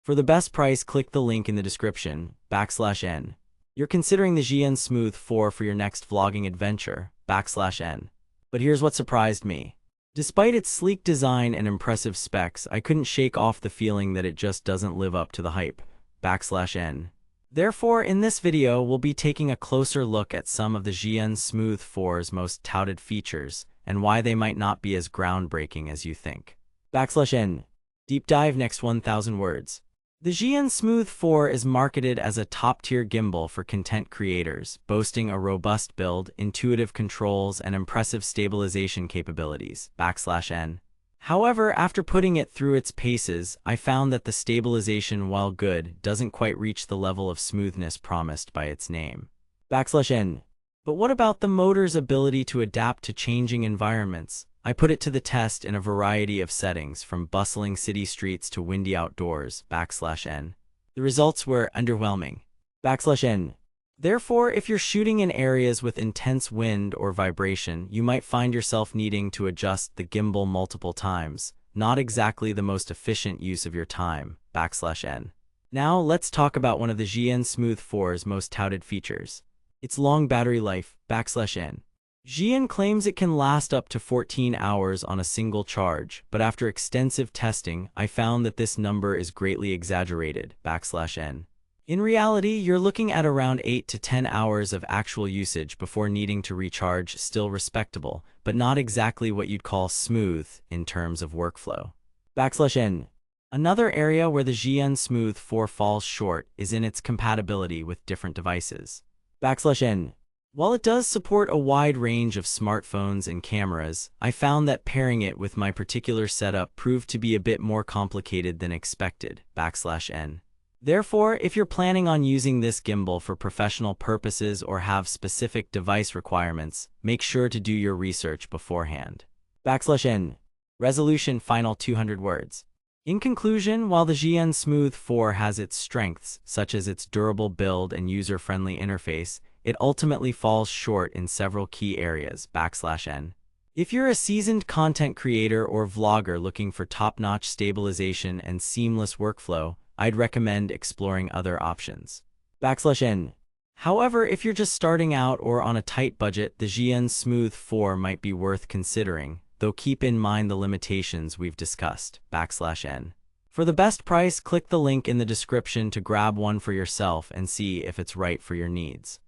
For the best price, click the link in the description, /N. You're considering the Zhiyun Smooth 4 for your next vlogging adventure, /N. But here's what surprised me. Despite its sleek design and impressive specs, I couldn't shake off the feeling that it just doesn't live up to the hype, /N. Therefore, in this video, we'll be taking a closer look at some of the Zhiyun Smooth 4's most touted features and why they might not be as groundbreaking as you think. /N. Deep dive next 1,000 words. The Zhiyun Smooth 4 is marketed as a top-tier gimbal for content creators, boasting a robust build, intuitive controls, and impressive stabilization capabilities, /N. However, after putting it through its paces, I found that the stabilization, while good, doesn't quite reach the level of smoothness promised by its name, /N. But what about the motor's ability to adapt to changing environments? I put it to the test in a variety of settings, from bustling city streets to windy outdoors, /N. The results were underwhelming, /N. Therefore, if you're shooting in areas with intense wind or vibration, you might find yourself needing to adjust the gimbal multiple times. Not exactly the most efficient use of your time, /N. Now, let's talk about one of the Zhiyun Smooth 4's most touted features. Its long battery life, /N. Zhiyun claims it can last up to 14 hours on a single charge, but after extensive testing, I found that this number is greatly exaggerated, /N. In reality, you're looking at around 8 to 10 hours of actual usage before needing to recharge. Still respectable, but not exactly what you'd call smooth in terms of workflow, /N. Another area where the Zhiyun Smooth 4 falls short is in its compatibility with different devices, /N. While it does support a wide range of smartphones and cameras, I found that pairing it with my particular setup proved to be a bit more complicated than expected, /N. Therefore, if you're planning on using this gimbal for professional purposes or have specific device requirements, make sure to do your research beforehand, /N. Resolution final 200 words. In conclusion, while the Zhiyun Smooth 4 has its strengths, such as its durable build and user-friendly interface, it ultimately falls short in several key areas, /N. If you're a seasoned content creator or vlogger looking for top-notch stabilization and seamless workflow, I'd recommend exploring other options, /N. However, if you're just starting out or on a tight budget, the Zhiyun Smooth 4 might be worth considering, though keep in mind the limitations we've discussed, /N. For the best price, click the link in the description to grab one for yourself and see if it's right for your needs.